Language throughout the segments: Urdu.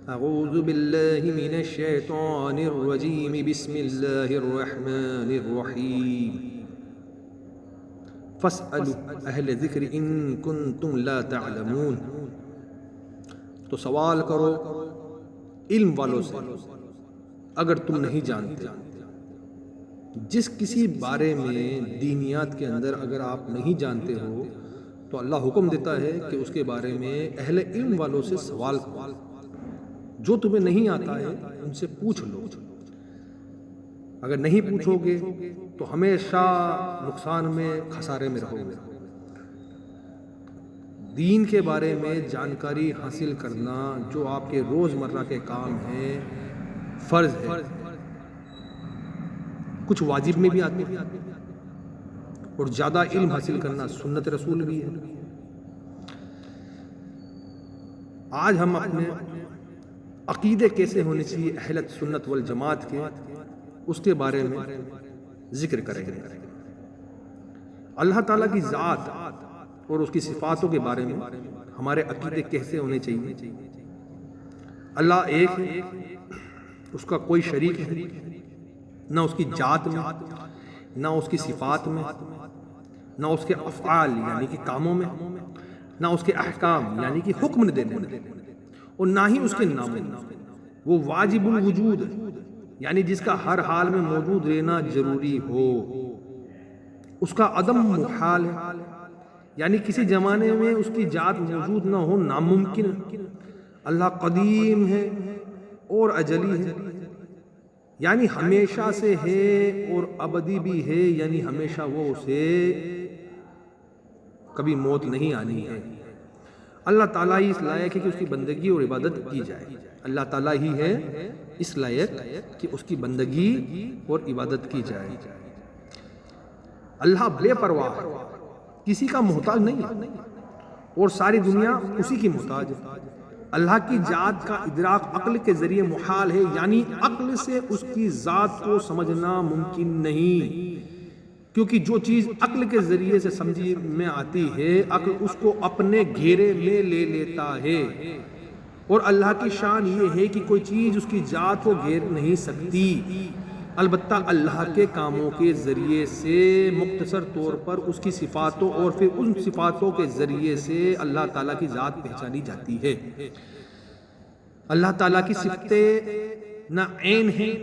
اعوذ باللہ من الشیطان الرجیم بسم اللہ الرحمن الرحیم فاسألوا اہل ذکر ان کنتم لا تعلمون، تو سوال کرو علم والوں سے اگر تم نہیں جانتے۔ جس کسی بارے میں دینیات کے اندر اگر آپ نہیں جانتے ہو تو اللہ حکم دیتا ہے کہ اس کے بارے میں اہل علم والوں سے سوال کرو، جو تمہیں نہیں آتا ہے ان سے پوچھ لو۔ اگر نہیں پوچھو گے تو ہمیشہ نقصان میں خسارے میں رہو گے۔ دین کے بارے میں جانکاری حاصل کرنا جو آپ کے روزمرہ کے کام ہیں، فرض ہے، کچھ واجب میں بھی آتے ہیں، اور زیادہ علم حاصل کرنا سنت رسول بھی ہے۔ آج ہم اپنے عقیدے کیسے ہونے چاہیے اہل سنت والجماعت کے، اس کے بارے میں ذکر کریں گے۔ اللہ تعالیٰ کی ذات اور اس کی صفاتوں کے بارے میں ہمارے عقیدے کیسے ہونے چاہیے۔ اللہ ایک ہے، اس کا کوئی شریک ہے، نہ اس کی ذات میں، نہ اس کی صفات میں، نہ اس کے افعال یعنی کہ کاموں میں، نہ اس کے احکام یعنی کہ حکم دینے میں، اور نہ ہی اس کے ناموں میں۔ وہ واجب الوجود یعنی جس کا ہر حال میں موجود رہنا ضروری ہو۔ اس کا عدم محال ہے یعنی کسی زمانے میں اس کی ذات موجود نہ ہو ناممکن۔ اللہ قدیم ہے اور ازلی ہے یعنی ہمیشہ سے ہے، اور ابدی بھی ہے یعنی ہمیشہ وہ اسے کبھی موت نہیں آنی ہے۔ اللہ تعالیٰ ہی اس لائق ہے کہ اس کی بندگی اور عبادت کی جائے۔ اللہ تعالیٰ ہی ہے اس لائق کہ اس کی بندگی اور عبادت کی جائے۔ اللہ بے پرواہ ہے، کسی کا محتاج نہیں ہے، اور ساری دنیا اسی کی محتاج ہے۔ اللہ کی ذات کا ادراک عقل کے ذریعے محال ہے یعنی عقل سے اس کی ذات کو سمجھنا ممکن نہیں، کیونکہ جو چیز عقل کے ذریعے سے سمجھی میں آتی ہے عقل اس کو اپنے گھیرے میں لے لیتا ہے، اور اللہ کی شان یہ ہے کہ کوئی چیز اس کی ذات کو گھیر نہیں سکتی، البتہ اللہ کے کاموں کے ذریعے سے مختصر طور پر اس کی صفاتوں اور پھر ان صفاتوں کے ذریعے سے اللہ تعالیٰ کی ذات پہچانی جاتی ہے۔ اللہ تعالیٰ کی صفتیں نہ عین ہیں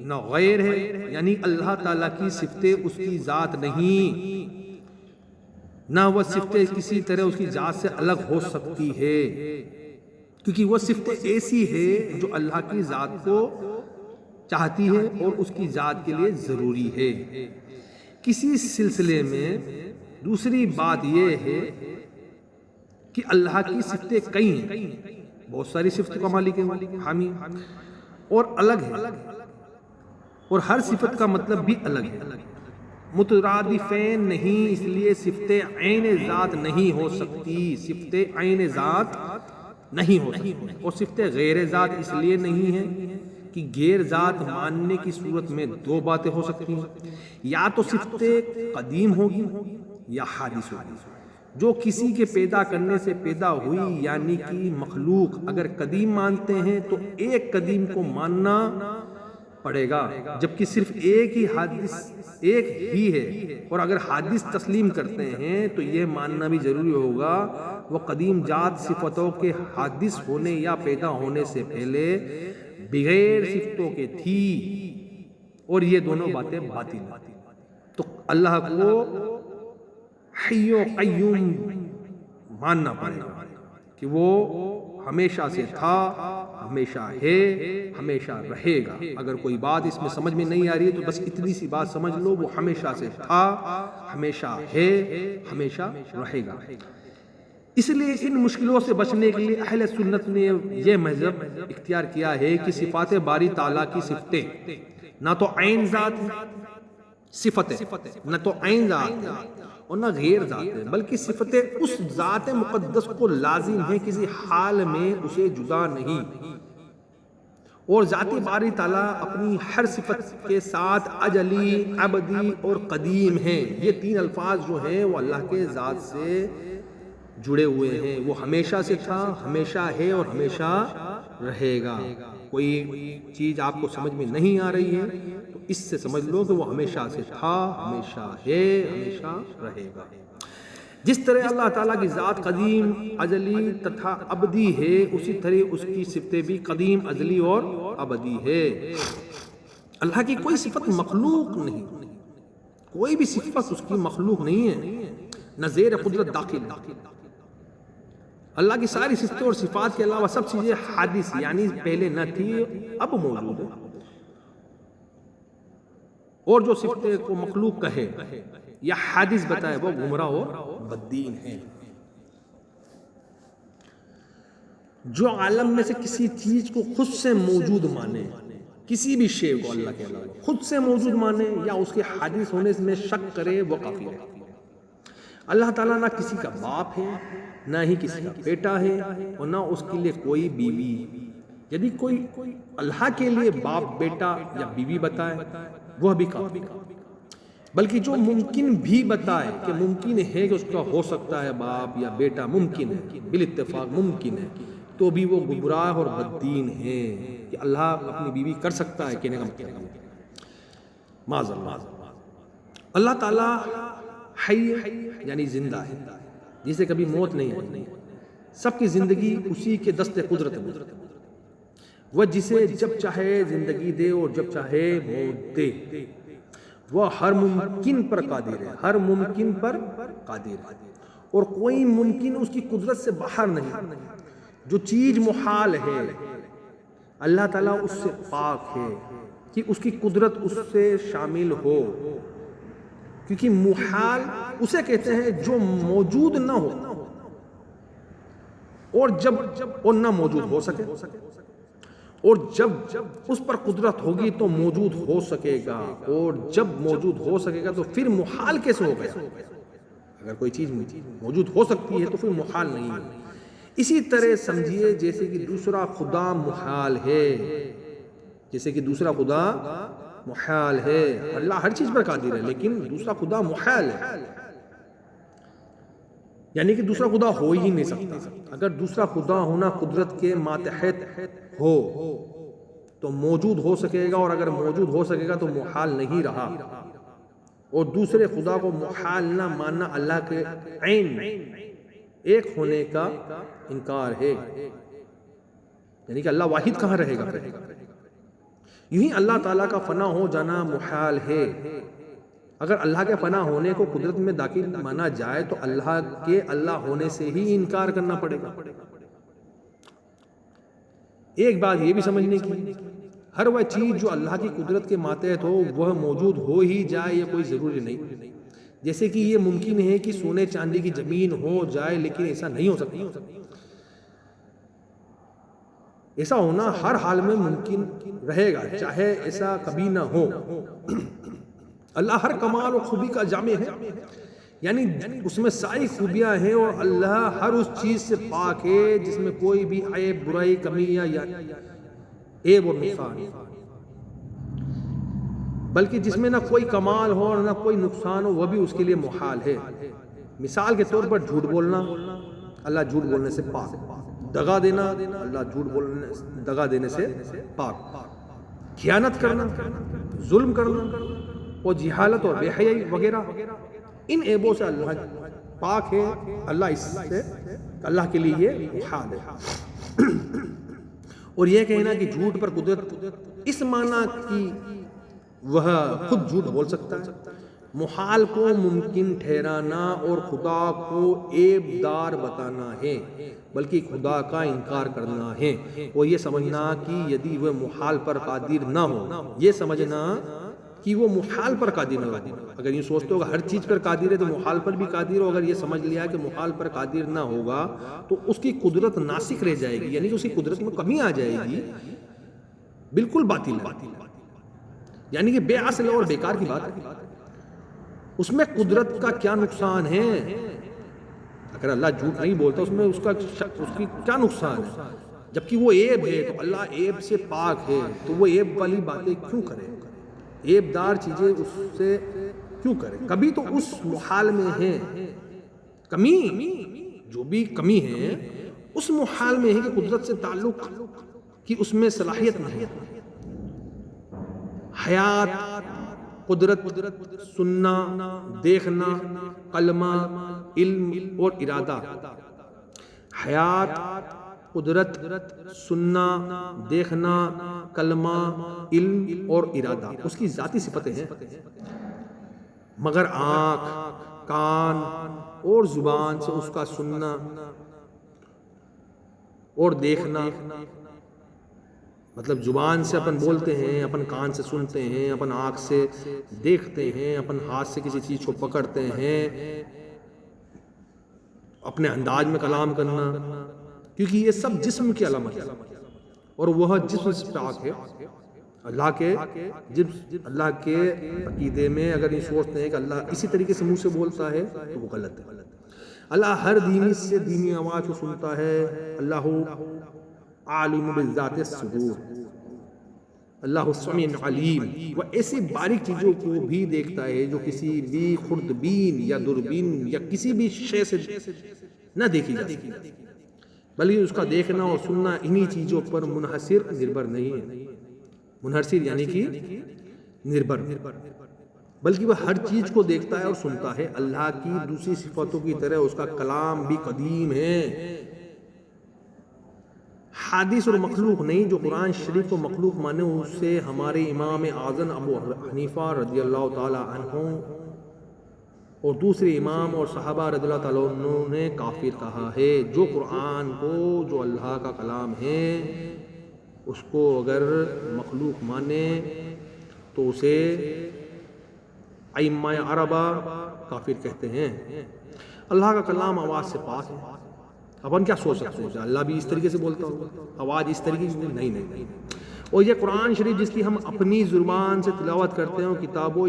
نہ غیر ہے یعنی اللہ تعالیٰ کی صفتیں اس کی ذات نہیں، نہ وہ صفتیں کسی طرح اس کی ذات سے الگ ہو سکتی ہے، کیونکہ وہ صفتیں ایسی ہے جو اللہ کی ذات کو چاہتی ہے اور اس کی ذات کے لیے ضروری ہے۔ کسی سلسلے میں دوسری بات یہ ہے کہ اللہ کی صفتیں کئی ہیں، بہت ساری صفتوں کا مالک ہے، حامی، اور الگ ہے، اور ہر صفت کا مطلب بھی الگ ہے۔ مترادفین نہیں، اس لیے صفتیں عین ذات نہیں ہو سکتی، صفتیں عین ذات نہیں ہو سکتی، اور صفتیں غیر ذات اس لیے نہیں ہیں کہ غیر ذات ماننے کی صورت میں دو باتیں ہو سکتی ہیں، یا تو صفتیں قدیم ہوگی یا حادث ہوگی، جو کسی کے پیدا کرنے سے پیدا ہوئی یعنی کہ مخلوق اگر قدیم مانتے ہیں تو ایک قدیم کو ماننا پڑے گا، جبکہ صرف ایک ہی حادث ایک ہی ہے، اور اگر حادث تسلیم کرتے ہیں تو یہ ماننا بھی ضروری ہوگا وہ قدیم ذات صفتوں کے حادث ہونے یا پیدا ہونے سے پہلے بغیر صفتوں کے تھی، اور یہ دونوں باتیں باطل ہیں۔ تو اللہ کو حی و قیوم ماننا پڑے گا کہ وہ ہمیشہ سے تھا، ہمیشہ ہے، ہمیشہ رہے گا۔ اگر کوئی بات اس میں سمجھ میں نہیں آ رہی ہے تو بس اتنی سی بات سمجھ لو، وہ ہمیشہ سے تھا، ہمیشہ ہے، ہمیشہ رہے گا۔ اس لیے ان مشکلوں سے بچنے کے لیے اہل سنت نے یہ مذہب اختیار کیا ہے کہ صفات باری تعالیٰ کی صفتیں نہ تو عین ذات ہے، صفت ہے نہ تو عین ذات ہے اور نہ غیر ذات ہے، بلکہ صفتیں اس ذات مقدس کو لازم ہیں، کسی حال میں اسے جدا نہیں، اور ذات باری تعالیٰ اپنی ہر صفت کے ساتھ ازلی، ابدی اور قدیم ہیں۔ یہ تین الفاظ جو ہیں وہ اللہ کے ذات سے جڑے ہوئے ہیں، وہ ہمیشہ سے تھا، ہمیشہ ہے اور ہمیشہ رہے گا۔ کوئی چیز آپ کو سمجھ میں نہیں آ رہی ہے تو اس سے سمجھ لو کہ وہ ہمیشہ سے تھا، ہمیشہ ہے، ہمیشہ رہے گا۔ جس طرح اللہ تعالیٰ کی ذات قدیم، ازلی تتھا ابدی ہے، اسی طرح اس کی صفتیں بھی قدیم، ازلی اور ابدی ہے۔ اللہ کی کوئی صفت مخلوق نہیں، کوئی بھی صفت اس کی مخلوق نہیں ہے، نہ زیر قدرت داخل ہے۔ اللہ کی ساری صفتیں اور صفات کے علاوہ سب چیزیں حادث یعنی پہلے نہ تھی، اب موجود ہے۔ اور جو صفتیں کو مخلوق کہے یا حادث بتائے وہ گمراہ اور بددین ہیں۔ جو عالم میں سے کسی چیز کو خود سے موجود مانے، کسی بھی شے کو اللہ کے علاوہ خود سے موجود مانے یا اس کے حادث ہونے میں شک کرے، وہ کافر ہے۔ اللہ تعالیٰ نہ کسی کا باپ ہے، نہ ہی کسی کا بیٹا ہے، اور نہ اس کے لیے کوئی بیوی۔ یدی کوئی اللہ کے لیے باپ، بیٹا یا بیوی بتائے وہ بھی کافر، بلکہ جو ممکن بھی بتائے کہ ممکن ہے کہ اس کا ہو سکتا ہے باپ یا بیٹا، ممکن ہے، بالاتفاق ممکن ہے، تو بھی وہ گمراہ اور بددین ہے کہ اللہ اپنی بیوی کر سکتا ہے، کہنے کا مطلب معاذ اللہ۔ اللہ تعالیٰ حی یعنی زندہ ہے، جسے کبھی موت نہیں آئی، سب کی زندگی اسی کے دست قدرت میں، وہ جسے جب چاہے زندگی دے اور جب چاہے موت دے، وہ ہر ممکن پر قادر ہے، ہر ممکن پر قادر ہے، اور کوئی ممکن اس کی قدرت سے باہر نہیں۔ جو چیز محال ہے اللہ تعالیٰ اس سے پاک ہے کہ اس کی قدرت اس سے شامل ہو، کیونکہ محال اسے کہتے ہیں جو موجود نہ ہو اور نہ موجود ہو سکے، اور جب اس پر قدرت ہوگی تو موجود ہو سکے گا، اور جب موجود ہو سکے گا تو پھر محال کیسے ہو گیا؟ اگر کوئی چیز موجود ہو سکتی ہے تو پھر محال نہیں ہے۔ اسی طرح سمجھیے جیسے کہ دوسرا خدا محال ہے، جیسے کہ دوسرا خدا محال ہے۔ اللہ ہر چیز پر قادر ہے لیکن دوسرا خدا محال ہے، یعنی کہ دوسرا خدا ہو ہی نہیں سکتا۔ اگر دوسرا خدا ہونا قدرت کے ماتحت ہو تو موجود ہو سکے گا، اور اگر موجود ہو سکے گا تو محال نہیں رہا۔ اور دوسرے خدا کو محال نہ ماننا اللہ کے عین ایک ہونے کا انکار ہے، یعنی کہ اللہ واحد کہاں رہے گا؟ یوں ہی اللہ تعالیٰ کا فنا ہو جانا محال ہے۔ اگر اللہ کے فنا ہونے کو قدرت میں داخل مانا جائے تو اللہ کے اللہ ہونے سے ہی انکار کرنا پڑے گا۔ ایک بات یہ بھی سمجھنے کی، ہر وہ چیز جو اللہ کی قدرت کے ماتحت ہو وہ موجود ہو ہی جائے، یہ کوئی ضروری نہیں۔ جیسے کہ یہ ممکن ہے کہ سونے چاندی کی زمین ہو جائے، لیکن ایسا نہیں ہو سکتا۔ ایسا ہونا ہر حال میں ممکن رہے گا، چاہے ایسا کبھی نہ ہو۔ اللہ ہر کمال و خوبی کا جامع ہے، یعنی اس میں ساری خوبیاں ہیں، اور اللہ ہر اس چیز سے پاک ہے جس میں کوئی بھی عیب، برائی، کمی یا عیب اور نقصان، بلکہ جس میں نہ کوئی کمال ہو اور نہ کوئی نقصان ہو وہ بھی اس کے لیے محال ہے۔ مثال کے طور پر جھوٹ بولنا، اللہ جھوٹ بولنے سے پاک۔ دغا دینا، اللہ دغا دینے سے پاک۔ خیانت کرنا، ظلم کرنا، اور جہالت اور بے حیائی وغیرہ، ان عیبوں سے اللہ پاک ہے، اللہ کے لیے یہ محال ہے۔ اور یہ کہنا کہ جھوٹ پر قدرت اس معنی کی وہ خود جھوٹ بول سکتا ہے، محال کو ممکن ٹھہرانا اور خدا کو عیب دار بتانا ہے، بلکہ خدا کا انکار کرنا ہے، اور یہ سمجھنا کہ یدی وہ محال پر قادر نہ ہو، یہ سمجھنا کہ وہ محال پر قادر نہ ہو۔ اگر یہ سوچتے ہوگا ہر چیز پر قادر ہے تو محال پر بھی قادر ہو، اگر یہ سمجھ لیا کہ محال پر قادر نہ ہوگا تو اس کی قدرت ناسخ رہ جائے گی، یعنی کہ اس کی قدرت میں کمی آ جائے گی، بالکل باطل ہے، یعنی کہ بے اصل اور بیکار کی بات ہے۔ اس میں قدرت کا کیا نقصان ہے؟ اگر اللہ جھوٹ نہیں بولتا اس میں اس کی کیا نقصان ہے؟ جبکہ وہ عیب ہے تو اللہ عیب سے پاک ہے، تو وہ عیب والی باتیں کیوں کرے؟ عیب دار چیزیں اس سے کیوں کرے؟ کبھی تو اس محال میں ہے کمی، جو بھی کمی ہے اس محال میں ہے کہ قدرت سے تعلق کہ اس میں صلاحیت نہیں. حیات، قدرت، سننا، دیکھنا، کلمہ، علم اور ارادہ. حیات، قدرت، سننا، دیکھنا، کلمہ، علم اور ارادہ اس کی ذاتی صفتیں ہیں. مگر آنکھ، کان اور زبان سے اس کا سننا اور دیکھنا، مطلب زبان سے اپن بولتے ہیں، اپن کان سے سنتے ہیں، اپن آنکھ سے دیکھتے ہیں، اپن ہاتھ سے کسی چیز کو پکڑتے ہیں، اپنے انداز میں کلام کرنا، کیونکہ یہ سب جسم کی علامت ہے اور وہ جسم سے پاک ہے. اللہ کے عقیدے میں اگر یہ سوچتے ہیں کہ اللہ اسی طریقے سے منہ سے بولتا ہے تو وہ غلط ہے. اللہ ہر دینی سے دینی آواز کو سنتا ہے. اللہ عالم بالذات الصدور، اللہ سمیع علیم. وہ ایسی باریک چیزوں کو بھی دیکھتا ہے جو کسی بھی خوردبین یا دوربین یا کسی بھی شے سے نہ دیکھی جا سکتی، بلکہ اس کا دیکھنا اور سننا انہی چیزوں پر منحصر نربھر نہیں ہے. منحصر یعنی کہ نربھر، بلکہ وہ ہر چیز کو دیکھتا ہے اور سنتا ہے. اللہ کی دوسری صفاتوں کی طرح اس کا کلام بھی قدیم ہے، حادث اور مخلوق نہیں. جو قرآن شریف کو مخلوق مانے اسے ہمارے امام اعظم ابو حنیفہ رضی اللہ تعالی عنہ اور دوسرے امام اور صحابہ رضی اللہ تعالیٰ عنہ نے کافر کہا ہے. جو قرآن کو جو اللہ کا کلام ہے اس کو اگر مخلوق مانے تو اسے ائمہ عربہ کافر کہتے ہیں. اللہ کا کلام آواز سے پاک ہے. اپن کیا سوچ سکتے ہیں اللہ بھی اس طریقے سے بولتا ہو، آواز اس طریقے سے نہیں. اور یہ قرآن شریف جس کی ہم اپنی زبان سے تلاوت کرتے ہیں، کتابوں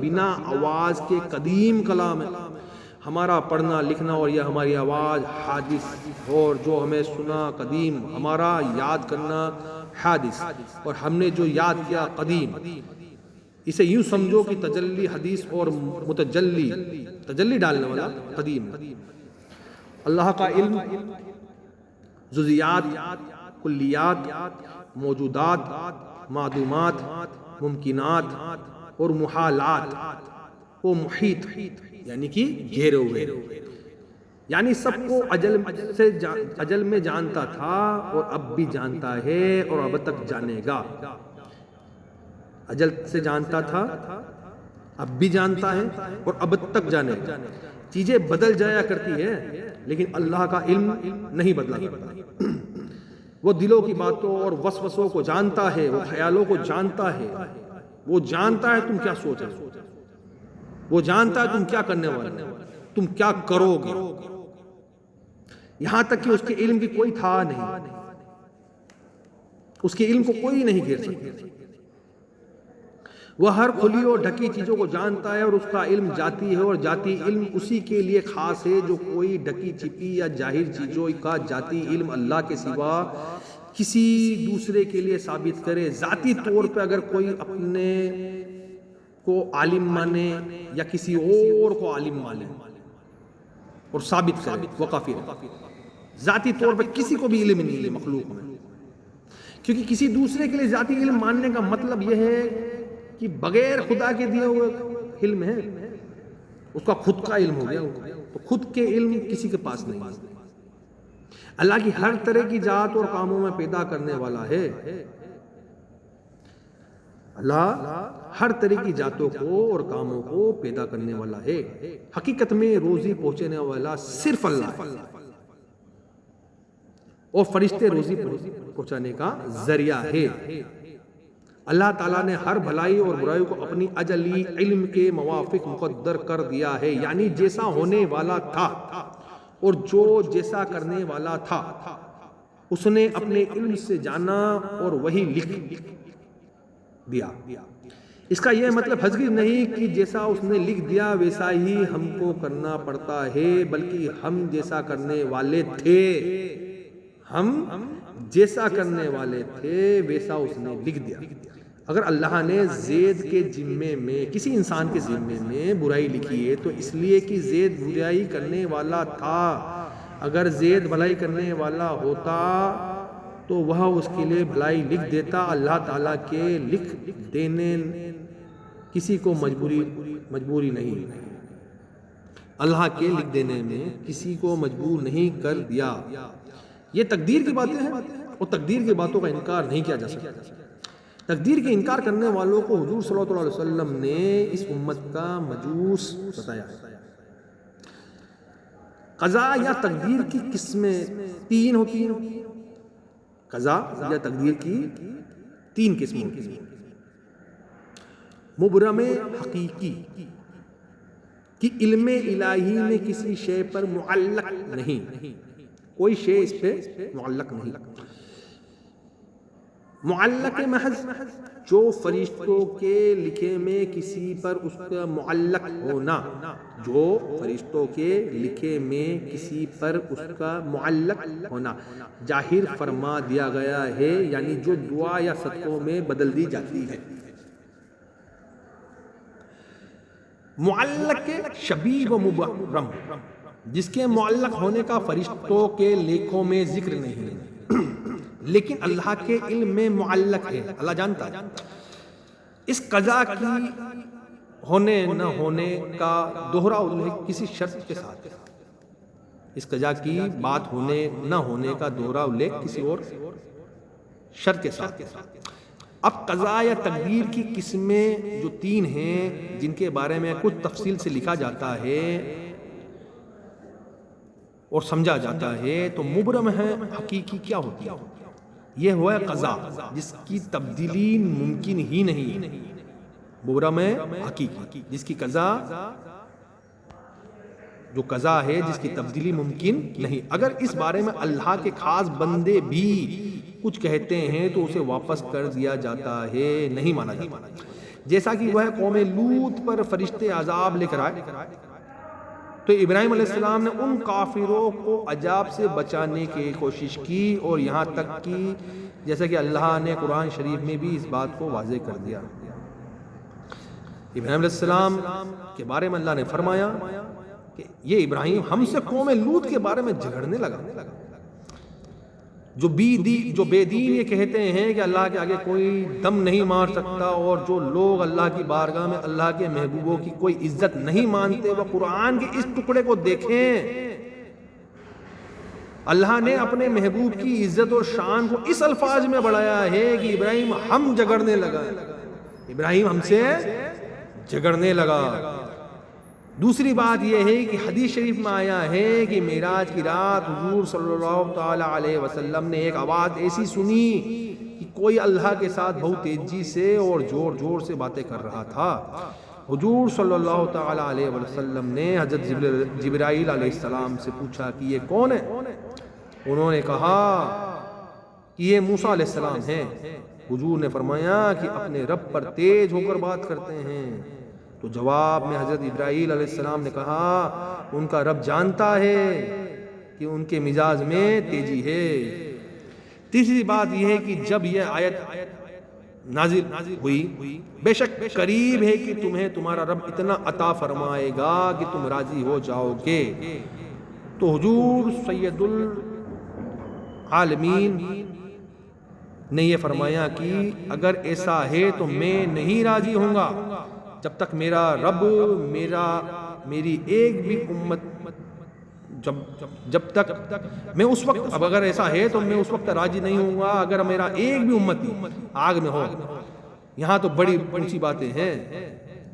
بنا آواز کے قدیم کلام ہے. ہمارا پڑھنا لکھنا اور یہ ہماری آواز حادث، اور جو ہمیں سنا قدیم، ہمارا یاد کرنا حادث، اور ہم نے جو یاد کیا قدیم. اسے یوں سمجھو کہ تجلی حدیث اور متجلی، تجلی ڈالنے والا قدیم. اللہ کا علم جزیات، کلیات، موجودات، معدومات، ممکنات اور محالات و محیط یعنی کہ گھیرے ہوئے، یعنی سب کو اجل میں جانتا تھا اور اب بھی جانتا ہے اور اب تک جانے گا. اجل سے جانتا تھا، اب بھی جانتا ہے اور اب تک جانے گا. چیزیں بدل جایا کرتی ہیں لیکن اللہ کا علم نہیں بدلا کرتا. وہ دلوں کی باتوں اور وسوسوں کو جانتا ہے، وہ خیالوں کو جانتا ہے. وہ جانتا ہے تم کیا سوچ رہے ہو، وہ جانتا ہے تم کیا کرنے والے ہو، تم کیا کرو گے. یہاں تک کہ اس کے علم کی کوئی تھا نہیں، اس کے علم کو کوئی نہیں گھیر سکتا. وہ ہر کھلی اور ڈھکی چیزوں کو جانتا ہے اور اس کا علم ذاتی ہے، اور ذاتی علم اسی کے لیے خاص ہے جو کوئی ڈھکی چھپی یا ظاہر چیزوں کا ذاتی علم اللہ کے سوا کسی دوسرے کے لیے ثابت کرے. ذاتی طور پہ اگر کوئی اپنے کو عالم مانے یا کسی اور کو عالم مانے اور ثابت کرے وہ کافر ہے. ذاتی طور پہ کسی کو بھی علم نہیں ہے مخلوق میں، کیونکہ کسی دوسرے کے لیے ذاتی علم ماننے کا مطلب یہ ہے کہ بغیر خدا کے دیے ہوئے علم ہے، اس کا خود کا علم ہو گیا. تو خود کے علم کسی کے پاس نہیں ہے. اللہ کی ہر طرح کی ذات اور کاموں میں پیدا کرنے والا ہے. اللہ ہر طرح کی ذاتوں کو اور کاموں کو پیدا کرنے والا ہے. حقیقت میں روزی پہنچانے والا صرف اللہ ہے اور فرشتے روزی پہنچانے کا ذریعہ ہے. اللہ تعالیٰ نے ہر بھلائی اور برائی کو اپنی اجلی علم کے موافق مقدر کر دیا ہے، یعنی جیسا ہونے والا تھا اور جو جیسا کرنے والا تھا اس نے اپنے علم سے جانا اور وہی لکھ دیا. اس کا یہ مطلب ہرگز نہیں کہ جیسا اس نے لکھ دیا ویسا ہی ہم کو کرنا پڑتا ہے، بلکہ ہم جیسا کرنے والے تھے، ہم جیسا کرنے والے تھے ویسا اس نے لکھ دیا. اگر اللہ نے زید کے ذمے میں کسی انسان کے ذمے میں برائی لکھی ہے تو اس لیے کہ زید برائی کرنے والا تھا. اگر زید بھلائی کرنے والا ہوتا تو وہ اس کے لیے بھلائی لکھ دیتا. اللہ تعالیٰ کے لکھ دینے کسی کو مجبوری نہیں. اللہ کے لکھ دینے میں کسی کو مجبور نہیں کر دیا. یہ تقدیر کی باتیں ہیں اور تقدیر کی باتوں کا انکار نہیں کیا جا سکتا. تقدیر کے انکار کرنے والوں کو حضور صلی اللہ علیہ وسلم نے اس امت کا مجوس بتایا. قضاء یا تقدیر کی قسمیں 3 ہوتی ہیں. قضاء یا تقدیر کی 3 قسمیں ہوتی ہیں. مبرم حقیقی کہ علم الہی میں کسی شے پر معلق نہیں، کوئی شے اس پہ معلق نہیں. معلق محض جو فرشتوں کے لکھے میں کسی پر اس کا معلق ہونا، جو فرشتوں کے لکھے میں کسی پر اس کا معلق ہونا ظاہر فرما دیا گیا ہے، یعنی جو دعا یا صدقوں میں بدل دی جاتی ہے. معلق شبیہ و مبرم جس کے معلق ہونے کا فرشتوں کے لکھوں میں ذکر نہیں لیکن اللہ کے علم میں معلق ہے، اللہ جانتا ہے. اس قضا کی ہونے نہ ہونے کا دوہرا اللیخ کسی شرط کے ساتھ، اس قضا کی بات ہونے نہ ہونے کا دوہرا اللیخ کسی اور شرط کے ساتھ. اب قضاء یا تقدیر کی قسمیں جو 3 ہیں جن کے بارے میں کچھ تفصیل سے لکھا جاتا ہے اور سمجھا جاتا ہے. تو مبرم ہے حقیقی کیا ہوتی ہے؟ یہ ہوا قضاء جس کی تبدیلی ممکن ہی نہیں. مبرم ہے حقیقی جس کی قضاء، جو قضاء ہے جس کی تبدیلی ممکن نہیں. اگر اس بارے میں اللہ کے خاص بندے بھی کچھ کہتے ہیں تو اسے واپس کر دیا جاتا ہے، نہیں مانا جاتا. جیسا کہ وہ قوم لوط پر فرشتے عذاب لے کر آئے تو ابراہیم علیہ السلام نے ان کافروں کو عذاب سے بچانے کی کوشش کی، اور یہاں تک کہ جیسا کہ اللہ نے قرآن شریف میں بھی اس بات کو واضح کر دیا. ابراہیم علیہ السلام کے بارے میں اللہ نے فرمایا کہ یہ ابراہیم ہم سے قوم لوط کے بارے میں جھگڑنے لگا. جو بے دین یہ کہتے ہیں کہ اللہ کے آگے کوئی دم نہیں مار سکتا، اور جو لوگ اللہ کی بارگاہ میں اللہ کے محبوبوں کی کوئی عزت نہیں مانتے، وہ قرآن کے اس ٹکڑے کو دیکھیں. اللہ نے اپنے محبوب کی عزت اور شان کو اس الفاظ میں بڑھایا ہے کہ ابراہیم ہم جھگڑنے لگا، ابراہیم ہم سے جھگڑنے لگا. دوسری بات یہ ہے کہ حدیث شریف میں آیا ہے کہ معراج کی رات حضور صلی اللہ تعالی علیہ وسلم نے ایک آواز ایسی سنی کہ کوئی اللہ کے ساتھ بہت تیزی سے اور زور سے باتیں کر رہا تھا. حضور صلی اللہ تعالی علیہ وسلم نے حضرت جبرائیل علیہ السلام سے پوچھا کہ یہ کون ہے؟ انہوں نے کہا کہ یہ موسیٰ علیہ السلام ہیں. حضور نے فرمایا کہ اپنے رب پر تیز ہو کر بات کرتے ہیں. تو جواب میں حضرت ابراہیل علیہ السلام نے کہا ان کا رب جانتا ہے کہ ان کے مزاج میں تیزی ہے. تیسری بات یہ ہے کہ جب یہ آیت نازل ہوئی، بے شک قریب ہے کہ تمہیں تمہارا رب اتنا عطا فرمائے گا کہ تم راضی ہو جاؤ گے. تو حضور سید العالمین نے یہ فرمایا کہ اگر ایسا ہے تو میں نہیں راضی ہوں گا جب تک میرا رب میری ایک بھی امت جب تک میں اس وقت، اب اگر ایسا ہے تو میں اس وقت راضی نہیں ہوں گا اگر میرا ایک بھی امتی آگ میں ہو. یہاں تو بڑی اونچی باتیں ہیں،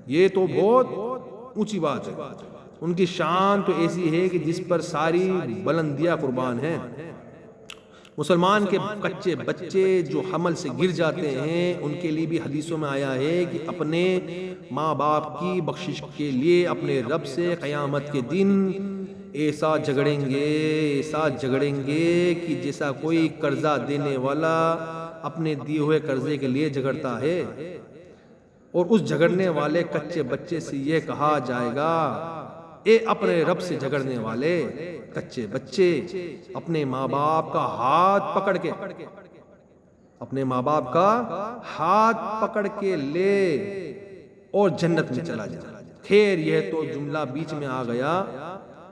یہ تو بہت اونچی بات ہے. ان کی شان تو ایسی ہے کہ جس پر ساری بلندیاں قربان ہیں. مسلمان کے کچے بچے جو حمل سے گر جاتے ہیں ان کے لیے بھی حدیثوں میں آیا ہے کہ اپنے ماں باپ کی بخشش کے لیے اپنے رب سے قیامت کے دن ایسا جھگڑیں گے کہ جیسا کوئی قرضہ دینے والا اپنے دیے ہوئے قرضے کے لیے جھگڑتا ہے. اور اس جھگڑنے والے کچے بچے سے یہ کہا جائے گا اے اپنے رب سے جھگڑنے والے کچے بچے، اپنے ماں باپ کا ہاتھ پکڑ کے لے اور جنت میں چلا جا. خیر یہ تو جملہ بیچ میں آ گیا،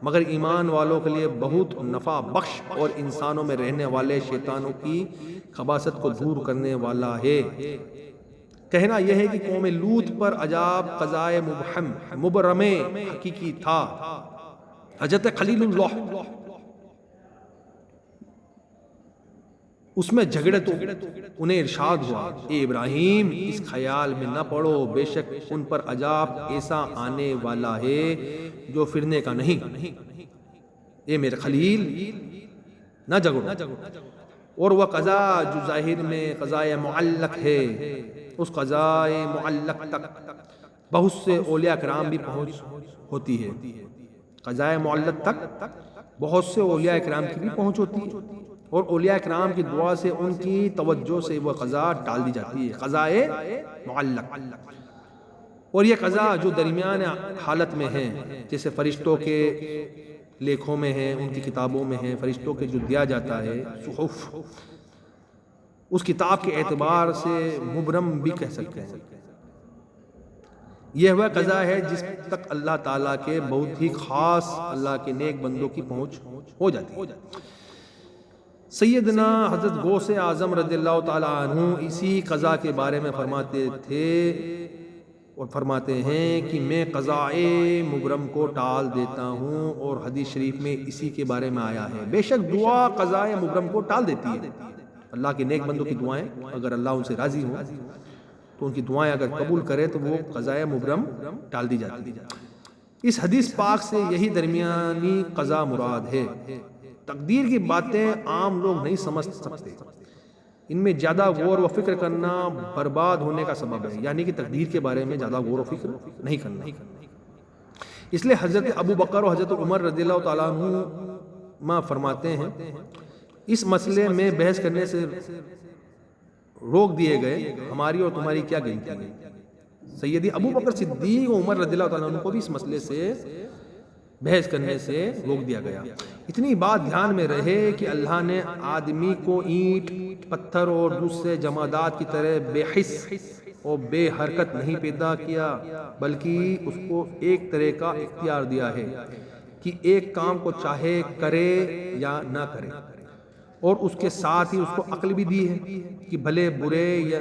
مگر ایمان والوں کے لیے بہت نفع بخش اور انسانوں میں رہنے والے شیطانوں کی خباثت کو دور کرنے والا ہے۔ کہنا یہ ہے کہ قوم لوط پر عذاب قضائے مبرم حقیقی تھا۔ حضرت خلیل اللہ اس میں جھگڑے تو انہیں ارشاد ہوا، اے ابراہیم اس خیال میں نہ پڑو، بے شک ان پر عذاب ایسا آنے والا ہے جو پھرنے کا نہیں۔ اے میرے خلیل نہ جھگڑو۔ اور وہ قضا جو ظاہر میں قضائے معلق ہے، اس قضائے معلق تک بہت سے اولیاء کرام بھی پہنچ ہوتی ہے۔ قضائے معلق تک بہت سے اولیاء کرام کی بھی پہنچ ہوتی ہے، اور اولیاء کرام کی دعا سے ان کی توجہ سے وہ قضا ٹال دی جاتی ہے، قضائے معلق۔ اور یہ قضا جو درمیان حالت میں ہے، جیسے فرشتوں کے لکھوں میں ہے، ان کی کتابوں میں ہے، فرشتوں کے جو دیا جاتا ہے صحف، اس کتاب کے اعتبار سے مبرم بھی کہہ سکتے ہیں۔ یہ وہ قضا ہے جس تک اللہ تعالیٰ کے بہت ہی خاص اللہ کے نیک بندوں کی پہنچ ہو جاتی ہے۔ سیدنا حضرت غوث اعظم رضی اللہ تعالیٰ عنہ اسی قضا کے بارے میں فرماتے تھے اور فرماتے ہیں کہ میں قضائے مبرم کو ٹال دیتا ہوں، اور حدیث شریف میں اسی کے بارے میں آیا ہے، بے شک دعا قضائے مبرم کو ٹال دیتی ہے۔ اللہ کے نیک بندوں کی دعائیں اگر اللہ ان سے راضی ہو تو ان کی دعائیں اگر قبول کرے تو وہ قضائے مبرم ٹال دی جاتی ہے۔ اس حدیث پاک سے یہی درمیانی قضا مراد ہے۔ تقدیر کی باتیں عام لوگ نہیں سمجھ سکتے، ان میں زیادہ غور و فکر کرنا برباد ہونے کا سبب ہے، یعنی کہ تقدیر کے بارے میں زیادہ غور و فکر نہیں کرنا۔ اس لیے حضرت ابو بکر و حضرت عمر رضی اللہ تعالیٰ عنہ فرماتے ہیں اس مسئلے میں بحث کرنے سے روک دیے گئے، ہماری اور تمہاری کیا گنتی ہے۔ سیدی ابو بکر صدیق و عمر رضی اللہ تعالیٰ عنہ کو بھی اس مسئلے سے بحث کرنے سے روک دیا گیا۔ اتنی بات دھیان میں رہے کہ اللہ نے آدمی کو اینٹ، پتھر اور دوسرے جمادات کی طرح بے حس اور بے حرکت نہیں پیدا کیا، بلکہ اس کو ایک طرح کا اختیار دیا ہے کہ ایک کام کو چاہے کرے یا نہ کرے، اور اس کے ساتھ ہی اس کو عقل بھی دی ہے کہ بھلے برے یا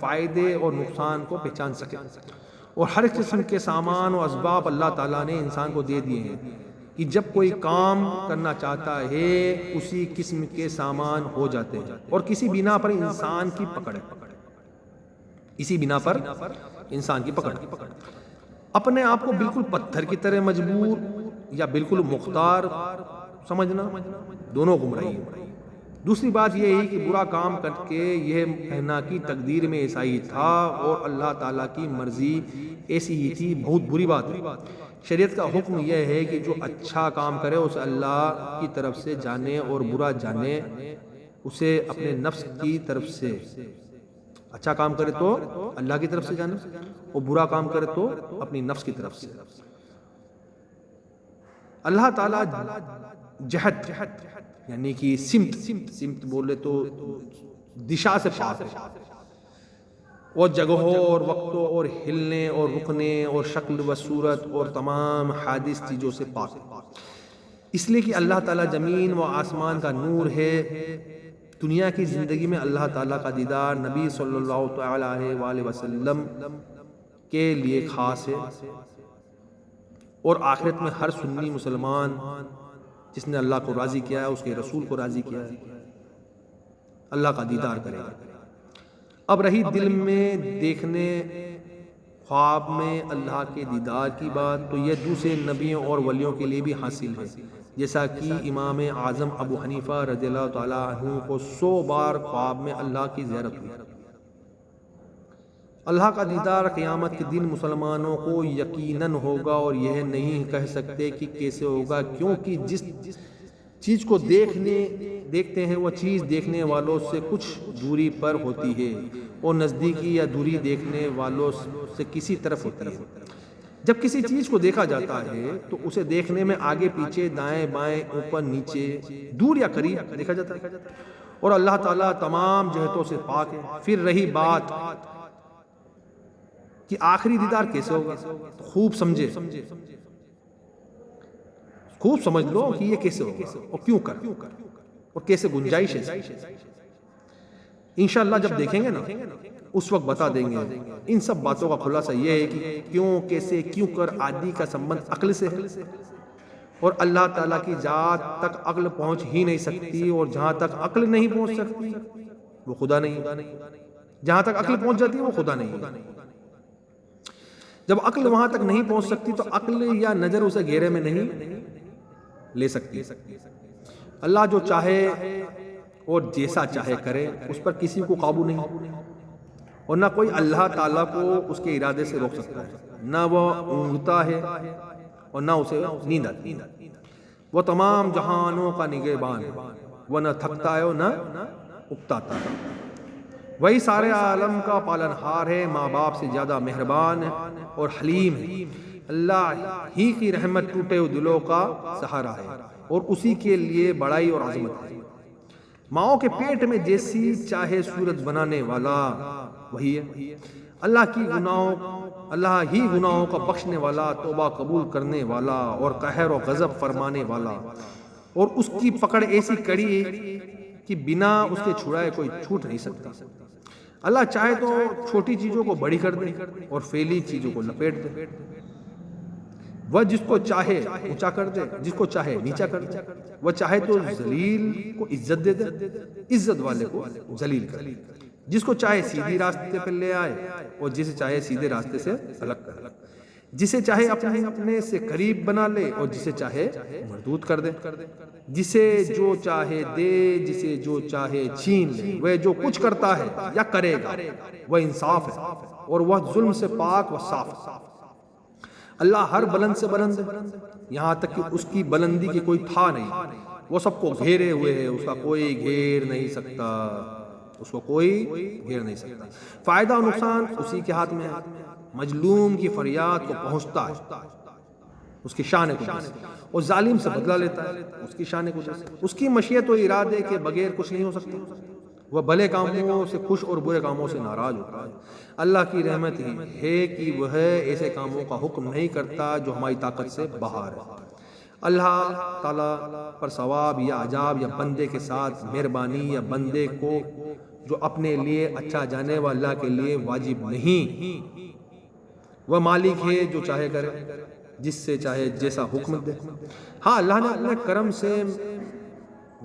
فائدے اور نقصان کو پہچان سکے، اور ہر قسم کے سامان و اسباب اللہ تعالیٰ نے انسان کو دے دیے ہیں کہ جب کوئی کام کرنا چاہتا ہے اسی قسم کے سامان ہو جاتے ہیں، اور کسی بنا پر انسان کی پکڑ ہے، اسی بنا پر انسان کی پکڑ اپنے آپ کو بالکل پتھر کی طرح مجبور یا بالکل مختار سمجھنا دونوں گمراہی ہے۔ دوسری بات یہ ہے کہ برا کام کر کے یہ کہنا کہ تقدیر میں ایسا ہی تھا اور اللہ تعالیٰ کی مرضی ایسی ہی تھی، بہت بری بات ہے۔ شریعت کا حکم یہ ہے کہ جو اچھا کام کرے اسے اللہ کی طرف سے جانے، اور برا جانے اسے اپنے نفس کی طرف سے۔ اچھا کام کرے تو اللہ کی طرف سے جانے، اور برا کام کرے تو اپنی نفس کی طرف سے۔ اللہ تعالیٰ جہت یعنی کہ سمت بولے تو دشا سے پاک ہے، اور جگہوں اور وقتوں اور ہلنے اور رکنے اور شکل و صورت اور تمام حادث چیزوں سے پاک ہے، اس لیے کہ اللہ تعالیٰ زمین و آسمان کا نور ہے۔ دنیا کی زندگی میں اللہ تعالیٰ کا دیدار نبی صلی اللہ تعالیٰ علیہ وسلم کے لیے خاص ہے، اور آخرت میں ہر سنی مسلمان جس نے اللہ کو راضی کیا ہے، اس کے رسول کو راضی کیا ہے، اللہ کا دیدار کرے گا۔ اب رہی دل میں دیکھنے، خواب میں اللہ کے دیدار کی بات، تو یہ دوسرے نبیوں اور ولیوں کے لیے بھی حاصل ہے، جیسا کہ امام اعظم ابو حنیفہ رضی اللہ تعالیٰ عنہ کو 100 بار خواب میں اللہ کی زیارت ہوئی۔ اللہ کا دیدار قیامت کے دن مسلمانوں کو یقیناً ہوگا، اور یہ نہیں کہہ سکتے کہ کیسے ہوگا، کیونکہ جس چیز کو دیکھتے ہیں وہ چیز دیکھنے والوں سے کچھ دوری پر ہوتی ہے، اور نزدیکی یا دوری دیکھنے والوں سے کسی طرف ہوتی ہے۔ جب کسی چیز کو دیکھا جاتا ہے تو اسے دیکھنے میں آگے پیچھے، دائیں بائیں، اوپر نیچے، دور یا قریب دیکھا جاتا ہے، اور اللہ تعالیٰ تمام جہتوں سے پاک ہے۔ پھر رہی بات کہ آخری دیدار کیسے ہوگا، خوب سمجھے، خوب سمجھ لو کہ یہ کیسے ہوگا اور کیوں کر اور کیسے گنجائش ہے. انشاءاللہ جب دیکھیں گے نا اس وقت بتا دیں گے. ان سب باتوں کا خلاصہ یہ ہے کہ کیوں کیسے کیوں کر آدمی کا سمبند عقل سے ہے اور اللہ تعالیٰ کی ذات تک عقل پہنچ ہی نہیں سکتی, اور جہاں تک عقل نہیں پہنچ سکتی وہ خدا نہیں, جہاں تک عقل پہنچ جاتی ہے وہ خدا نہیں. جب عقل وہاں تک نہیں پہنچ سکتی تو عقل یا نظر اسے گھیرے میں نہیں لے سکتی. اللہ جو چاہے اور جیسا چاہے کرے, اس پر کسی کو قابو نہیں, اور نہ کوئی اللہ تعالیٰ کو اس کے ارادے سے روک سکتا ہے. نہ وہ اونگتا ہے اور نہ اسے نیند آتی. وہ تمام جہانوں کا نگہبان ہے, وہ نہ تھکتا ہے اور نہ اکتاتا ہے. وہی سارے عالم کا پالن ہار ہے, ماں باپ سے زیادہ مہربان اور حلیم ہے. اللہ ہی کی رحمت ٹوٹے ہوئے دلوں کا سہارا ہے, اور اسی کے لیے بڑائی اور عظمت ہے. ماؤں کے پیٹ میں جیسی چاہے صورت بنانے والا وہی ہے. اللہ ہی گناہوں کا بخشنے والا, توبہ قبول کرنے والا اور قہر و غضب فرمانے والا, اور اس کی پکڑ ایسی کڑی کہ بنا اس کے چھڑائے کوئی چھوٹ نہیں سکتا. اللہ چاہے تو چھوٹی چیزوں کو بڑی کر دے اور فعلی چیزوں کو لپیٹ دے. وہ جس کو چاہے اونچا کر دے, جس کو چاہے نیچا کر دے. وہ چاہے تو ذلیل کو عزت دے دے, عزت والے کو ذلیل کر دے. جس کو چاہے سیدھی راستے پر لے آئے اور جسے چاہے سیدھے راستے سے الگ کر دے. جسے چاہے اپنے سے قریب بنا لے اور جسے چاہے مردود کر دے. جسے جو چاہے دے, جسے جو چاہے چھین لے. وہ جو کچھ کرتا ہے یا کرے گا وہ انصاف ہے, اور وہ ظلم سے پاک و صاف ہے. اللہ ہر بلند سے بلند ہے, یہاں تک کہ اس کی بلندی کی کوئی تھا نہیں. وہ سب کو گھیرے ہوئے ہے, اس کا کوئی گھیر نہیں سکتا, اس کو کوئی گھیر نہیں سکتا. فائدہ و نقصان اسی کے ہاتھ میں ہے. مظلوم کی فریاد کو پہنچتا ہے اس کی شان کو, اور ظالم سے بدلہ لیتا ہے اس کی شان کو. اس کی مشیت و ارادے کے بغیر کچھ نہیں ہو سکتا. وہ بھلے کاموں سے خوش اور برے کاموں سے ناراض ہوتا ہے. اللہ کی رحمت ہی ہے کہ وہ ایسے کاموں کا حکم نہیں کرتا جو ہماری طاقت سے باہر ہے. اللہ تعالیٰ پر ثواب یا عذاب یا بندے کے ساتھ مہربانی یا بندے کو جو اپنے لیے اچھا جانے والا اللہ کے لیے واجب نہیں. وہ مالک ہے جو چاہے کرے, جس سے چاہے جیسا حکم دے. ہاں اللہ نے اپنے کرم سے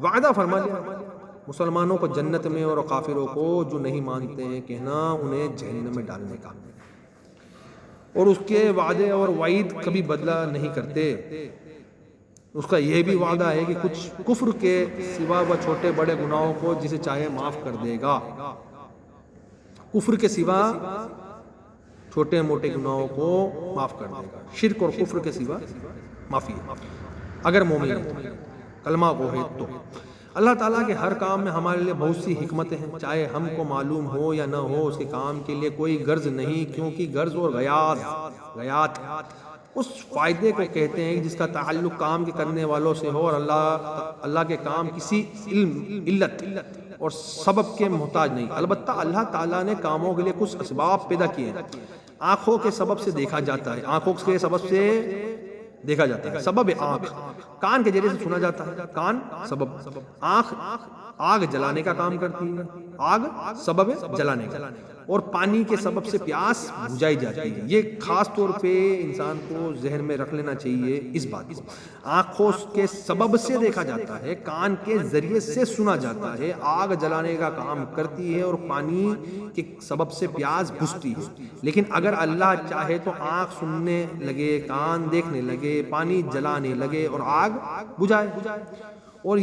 وعدہ فرما لیا مسلمانوں کو جنت میں, اور کافروں کو جو نہیں مانتے ہیں کہنا انہیں جہنم میں ڈالنے کا. اور اس کے وعدے اور وعید کبھی بدلہ نہیں کرتے. اس کا یہ بھی وعدہ ہے کہ کچھ کفر کے سوا وہ چھوٹے بڑے گناہوں کو جسے چاہے معاف کر دے گا. کفر کے سوا چھوٹے موٹے گناہوں کو معاف کر دے گا. شرک اور کفر کے سوا معافی ہے اگر مومن ہے, کلمہ کو ہے تو. اللہ تعالیٰ کے ہر کام میں ہمارے لیے بہت سی حکمتیں ہیں, چاہے ہم کو معلوم ہو یا نہ ہو. اس کے کام کے لیے کوئی غرض نہیں, کیونکہ غرض اور غیات اس فائدے کو کہتے ہیں جس کا تعلق کام کے کرنے والوں سے ہو, اور اللہ کے کام کسی علت اور سبب کے محتاج نہیں. البتہ اللہ تعالیٰ نے کاموں کے لیے کچھ اسباب پیدا کیے ہیں. آنکھوں کے سبب سے دیکھا جاتا ہے, آنکھوں کے سبب سے دیکھا جاتا ہے, سبب آنکھ. کان کے ذریعے سے سنا جاتا ہے, کان سبب. آنکھ آگ جلانے کا کام کرتی ہے, آگ سبب جلانے کا. اور پانی کے سبب سے پیاس بجھائی جاتی ہے. یہ خاص طور پہ انسان کو ذہن میں رکھ لینا چاہیے اس بات کو. آنکھوں کے سبب سے دیکھا جاتا ہے, کان کے ذریعے سے سنا جاتا ہے, آگ جلانے کا کام کرتی ہے, اور پانی کے سبب سے پیاس بجھتی ہے. لیکن اگر اللہ چاہے تو آنکھ سننے لگے, کان دیکھنے لگے, پانی جلانے لگے اور آگ بجھائے. اور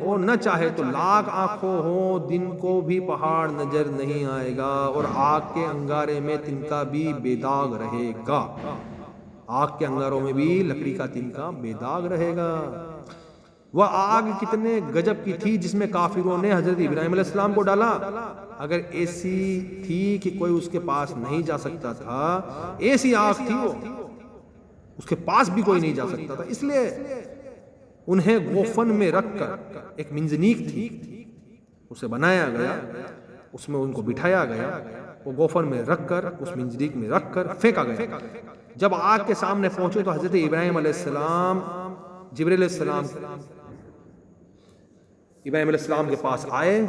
وہ نہ چاہے تو لاکھ آنکھوں ہوں, دن کو بھی پہاڑ نظر نہیں آئے گا, اور آگ کے انگارے میں تنکا بھی بے داغ رہے گا. آگ کے انگاروں میں بھی لکڑی کا تنکا بے داغ رہے گا. وہ آگ کتنے گجب کی تھی جس میں کافروں نے حضرت ابراہیم علیہ السلام کو ڈالا. اگر ایسی تھی کہ کوئی اس کے پاس نہیں جا سکتا تھا, ایسی آگ تھی وہ, اس کے پاس بھی کوئی نہیں جا سکتا تھا. اس لیے انہیں گوفن میں رکھ کر, ایک منجنیک تھی اسے بنایا گیا, اس میں ان کو بٹھایا گیا, وہ گوفن میں رکھ کر, اس منجنیک میں رکھ کر پھینکا گیا. جب آگ کے سامنے پہنچے تو حضرت ابراہیم علیہ السلام جبریل علیہ السلام ابراہیم علیہ السلام کے پاس آئے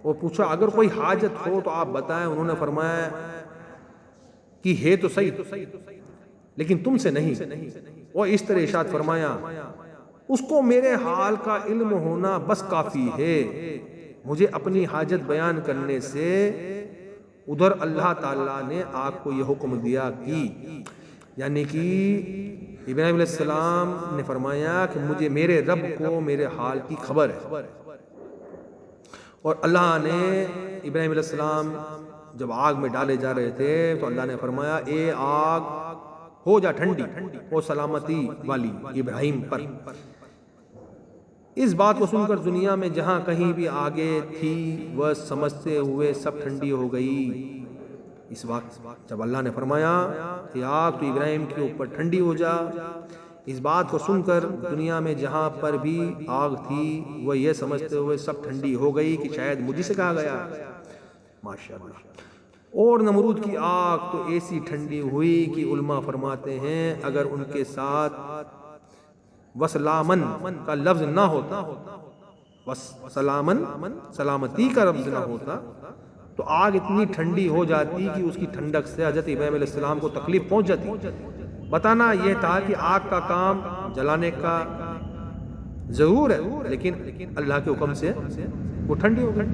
اور پوچھا اگر کوئی حاجت ہو تو آپ بتائیں. انہوں نے فرمایا کہ ہے تو صحیح لیکن تم سے نہیں. اور اس طرح ارشاد فرمایا اس کو میرے حال کا علم ہونا بس کافی ہے. مجھے اپنی حاجت بیان کرنے سے ادھر اللہ تعالیٰ نے آپ کو یہ حکم دیا کہ یعنی کہ ابراہیم علیہ السلام نے فرمایا کہ مجھے میرے رب کو میرے حال کی خبر ہے. اور اللہ نے ابراہیم علیہ السلام جب آگ میں ڈالے جا رہے تھے تو اللہ نے فرمایا اے آگ ہو جا ٹھنڈی اور سلامتی والی ابراہیم پر. اس بات کو سن کر دنیا میں جہاں کہیں بھی آگے تھی وہ سمجھتے ہوئے سب ٹھنڈی ہو گئی. اس وقت جب اللہ نے فرمایا کہ آگ تو ابراہیم کے اوپر ٹھنڈی ہو جا، اس بات کو سن کر دنیا میں جہاں پر بھی آگ تھی وہ یہ سمجھتے ہوئے سب ٹھنڈی ہو گئی کہ شاید مجھ سے کہا گیا. ماشاءاللہ. اور نمرود کی آگ تو ایسی ٹھنڈی ہوئی کہ علماء فرماتے ہیں اگر ان کے ساتھ وسلامن کا لفظ نہ ہوتا، وسلامن سلامتی کا لفظ نہ ہوتا تو آگ اتنی ٹھنڈی ہو جاتی کہ اس کی ٹھنڈک سے حضرت ابراہیم علیہ السلام کو تکلیف پہنچ جاتی. بتانا یہ تھا کہ آگ کا کام جلانے کا ضرور ہے لیکن اللہ کے حکم سے وہ ٹھنڈی ہو گئی.